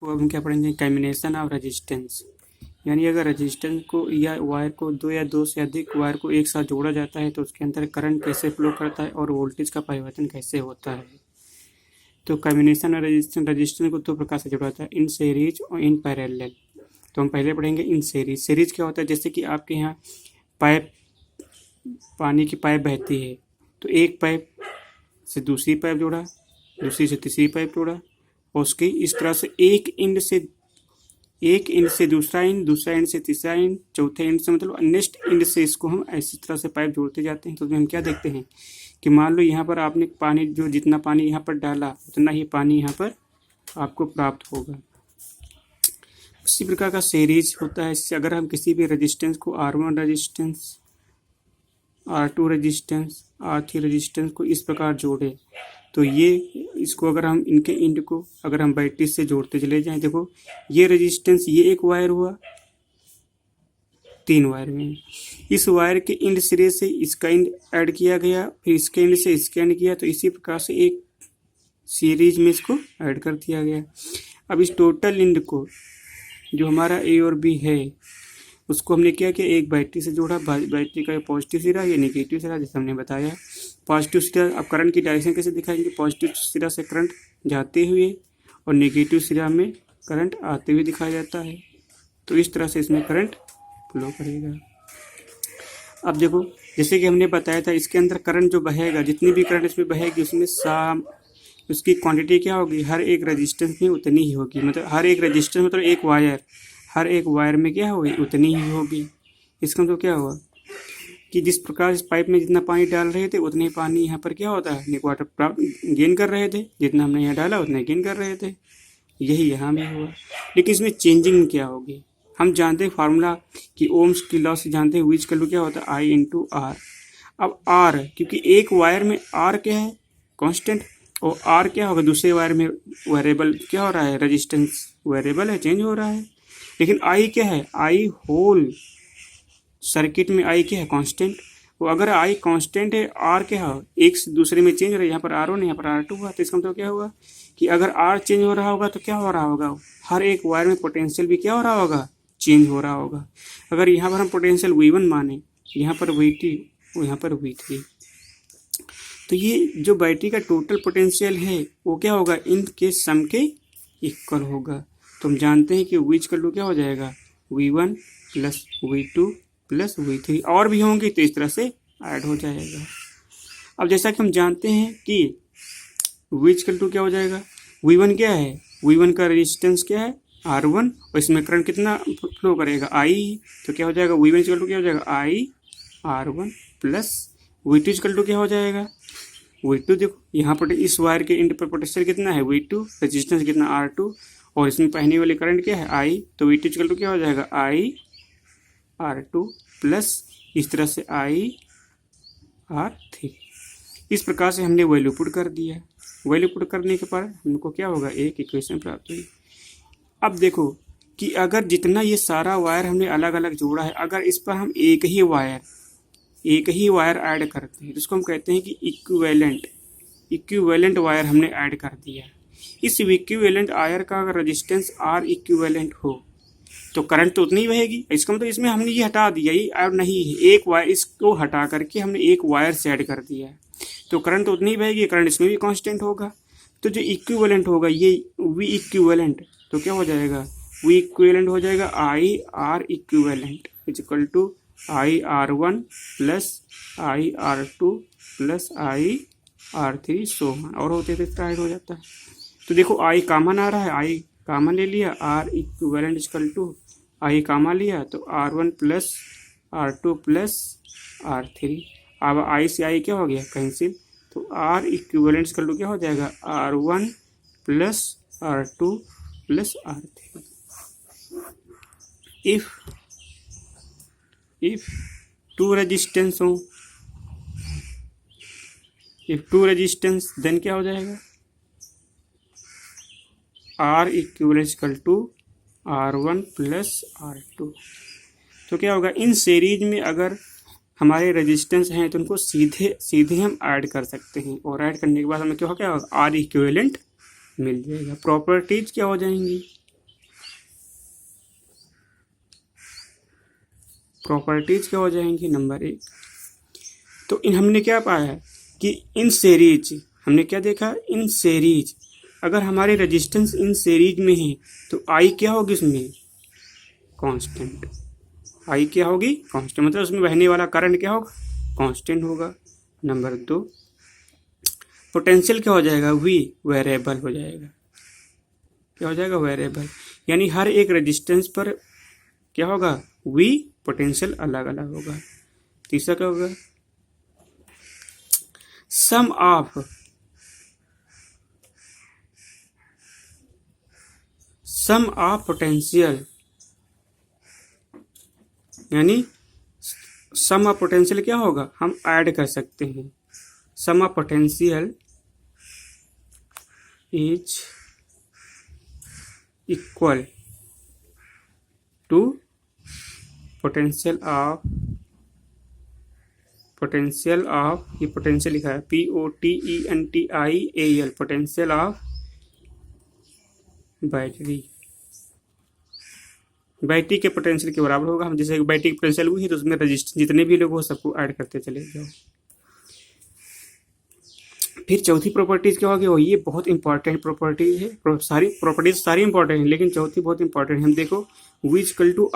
तो अब हम क्या पढ़ेंगे, कॉम्बिनेशन ऑफ रेजिस्टेंस। यानी अगर रेजिस्टेंस को या वायर को दो या दो से अधिक वायर को एक साथ जोड़ा जाता है तो उसके अंदर करंट कैसे फ्लो करता है और वोल्टेज का परिवर्तन कैसे होता है। तो कॉम्बिनेशन और रेजिस्टेंस को दो प्रकार से जोड़ा जाता है, इन सीरीज और इन पैरेलल। तो हम पहले पढ़ेंगे इन सीरीज। सीरीज क्या होता है, जैसे कि आपके यहाँ पाइप, पानी की पाइप बहती है तो एक पाइप से दूसरी पाइप जोड़ा, दूसरी से तीसरी पाइप जोड़ा और उसकी इस तरह से एक एंड से दूसरा एंड, दूसरा एंड से तीसरा एंड, चौथे एंड से मतलब नेक्स्ट एंड से इसको हम ऐसी तरह से पाइप जोड़ते जाते हैं। तो हम क्या देखते हैं कि मान लो यहाँ पर आपने पानी, जो जितना पानी यहाँ पर डाला उतना ही पानी यहाँ पर आपको प्राप्त होगा। उसी प्रकार का सीरीज होता है। इससे अगर हम किसी भी रेजिस्टेंस को R1 resistance, R2 resistance, R3 resistance को इस प्रकार जोड़े तो ये इसको अगर हम इनके एंड को अगर हम बैटरी से जोड़ते चले जाएं, देखो ये रेजिस्टेंस, ये एक वायर हुआ, तीन वायर में इस वायर के एंड सिरे से इसका एंड ऐड किया गया, फिर इसके एंड से इसके एंड किया, तो इसी प्रकार से एक सीरीज में इसको ऐड कर दिया गया। अब इस टोटल एंड को जो हमारा ए और बी है उसको हमने क्या किया, एक बैटरी से जोड़ा। बैटरी का पॉजिटिव सिरा, ये नेगेटिव सिरा, जैसे हमने बताया। पॉजिटिव सिरा, अब करंट की डायरेक्शन कैसे दिखाएंगे, पॉजिटिव सिरा से करंट जाते हुए और नेगेटिव सिरा में करंट आते हुए दिखाया जाता है। तो इस तरह से इसमें करंट फ्लो करेगा। अब देखो, जैसे कि हमने बताया था, इसके अंदर करंट जो बहेगा, जितनी भी करंट इसमें बहेगी उसमें उसकी क्वांटिटी क्या होगी, हर एक रेजिस्टेंस में उतनी ही होगी। मतलब हर एक रेजिस्टेंस मतलब एक वायर, हर एक वायर में क्या होगी, उतनी ही होगी। इसका मतलब क्या हुआ कि जिस प्रकार इस पाइप में जितना पानी डाल रहे थे उतने ही पानी यहाँ पर क्या होता है, वाटर प्राप्त गेन कर रहे थे। जितना हमने यहाँ डाला उतना गेन कर रहे थे। यही यहाँ भी हुआ। लेकिन इसमें चेंजिंग क्या होगी, हम जानते हैं फार्मूला कि ओम्स की लॉ से जानते हैं, विच इक्वल टू क्या होता है, I इंटू आर। अब आर, क्योंकि एक वायर में आर क्या है, कांस्टेंट, और आर क्या होगा, दूसरे वायर में वेरिएबल क्या हो रहा है, रेजिस्टेंस वेरिएबल है, चेंज हो रहा है। लेकिन आई क्या है, आई होल सर्किट में आई क्या है, कांस्टेंट। वो अगर आई कांस्टेंट है, आर क्या है, एक से दूसरे में चेंज हो रहा है। यहाँ पर R1 है, यहाँ पर R2 हुआ, तो इसका मतलब क्या हुआ कि अगर आर चेंज हो रहा होगा तो क्या हो रहा होगा, हर एक वायर में पोटेंशियल भी क्या हो रहा होगा, चेंज हो रहा होगा। अगर यहाँ पर हम पोटेंशियल V1 माने, यहाँ पर V2, यहाँ पर V3, तो ये जो बैटरी का टोटल पोटेंशियल है वो क्या होगा, इनके सम के इक्वल होगा। तो हम जानते हैं कि V इक्वल टू क्या हो जाएगा, V1 plus V2 plus V3, और भी होंगे तो इस तरह से ऐड हो जाएगा। अब जैसा कि हम जानते हैं कि V इक्वल टू क्या हो जाएगा, V1 क्या है, V1 का रेजिस्टेंस क्या है, R1, और इसमें करंट कितना फ्लो करेगा, I। तो क्या हो जाएगा, V1 इक्वल टू क्या हो जाएगा, I R1 plus V2 equal to क्या हो जाएगा, V2, देखो यहाँ पर इस वायर के एंड पर पोटेंशियल कितना है, V2, रेजिस्टेंस कितना R2, और इसमें बहने वाली करंट क्या है, I। तो V2 इक्वल टू क्या हो जाएगा, I R2 प्लस इस तरह से I R3। इस प्रकार से हमने वैल्यू पुट कर दिया। वैल्यू पुट करने के बाद हमको क्या होगा, एक इक्वेशन प्राप्त हुई। अब देखो कि अगर जितना ये सारा वायर हमने अलग अलग जोड़ा है, अगर इस पर हम एक ही वायर ऐड करते हैं तो इसको हम कहते हैं कि इक्विवेलेंट वायर हमने ऐड कर दिया। इस इक्विवेलेंट वायर का अगर रेजिस्टेंस R इक्विवेलेंट हो तो करंट तो उतनी ही बहेगी। इसका मतलब इसमें हमने ये हटा दिया, ये ऐड नहीं है, एक वायर इसको हटा करके हमने एक वायर से ऐड कर दिया तो करंट तो उतनी ही बहेगी, करंट इसमें भी कांस्टेंट होगा। तो जो इक्विवेलेंट होगा ये V इक्विवेलेंट, तो क्या हो जाएगा, V इक्विवेलेंट हो जाएगा I R equivalent is equal to I R1 plus I R2 plus I R3 सो और होते थे ऐड हो जाता है। तो देखो I कॉमन आ रहा है, I कॉमन ले लिया, R equivalent equal to I common लिया तो R1 plus R2 plus R3। अब I से I क्या हो गया, कैंसिल, तो R इक्विवेलेंट इक्वल टू क्या हो जाएगा, R1 plus R2 plus R3। If two resistance हो, इफ टू रेजिस्टेंस देन क्या हो जाएगा, R equivalent equal to R1 plus R2। तो क्या होगा, इन सीरीज में अगर हमारे रेजिस्टेंस हैं तो उनको सीधे हम ऐड कर सकते हैं, और ऐड करने के बाद हमें क्या होगा, R इक्विवेलेंट मिल जाएगा। प्रॉपर्टीज क्या हो जाएंगी, प्रॉपर्टीज क्या हो जाएंगी, नंबर 1। तो इन हमने क्या पाया कि इन सीरीज, हमने क्या देखा, इन सीरीज अगर हमारे रेजिस्टेंस इन सीरीज में है तो आई क्या होगी उसमें, कांस्टेंट। आई क्या होगी, कांस्टेंट, मतलब उसमें बहने वाला करंट क्या होगा, कांस्टेंट होगा। नंबर 2, पोटेंशियल क्या हो जाएगा, वी, वेरिएबल हो जाएगा। क्या हो जाएगा, वेरिएबल, यानी हर एक रेजिस्टेंस पर क्या होगा, वी, पोटेंशियल अलग अलग होगा। तीसरा क्या होगा, सम ऑफ पोटेंशियल, यानी सम ऑफ पोटेंशियल क्या होगा, हम ऐड कर सकते हैं। Sum of potential is equal to potential of, ये पोटेंशियल लिखा है POTENTIAL, potential of battery. Battery के पोटेंशियल के बराबर होगा। हम जैसे बैटरी की पोटेंशियल हुई है तो उसमें रजिस्टेंस जितने भी लोग हो सबको ऐड करते चले जाओ। फिर चौथी प्रॉपर्टीज क्या होगी, वो ये बहुत इंपॉर्टेंट प्रॉपर्टीज है। सारी प्रॉपर्टीज सारी इंपॉर्टेंट है, लेकिन चौथी बहुत इंपॉर्टेंट है। हम देखो, V इक्वल टू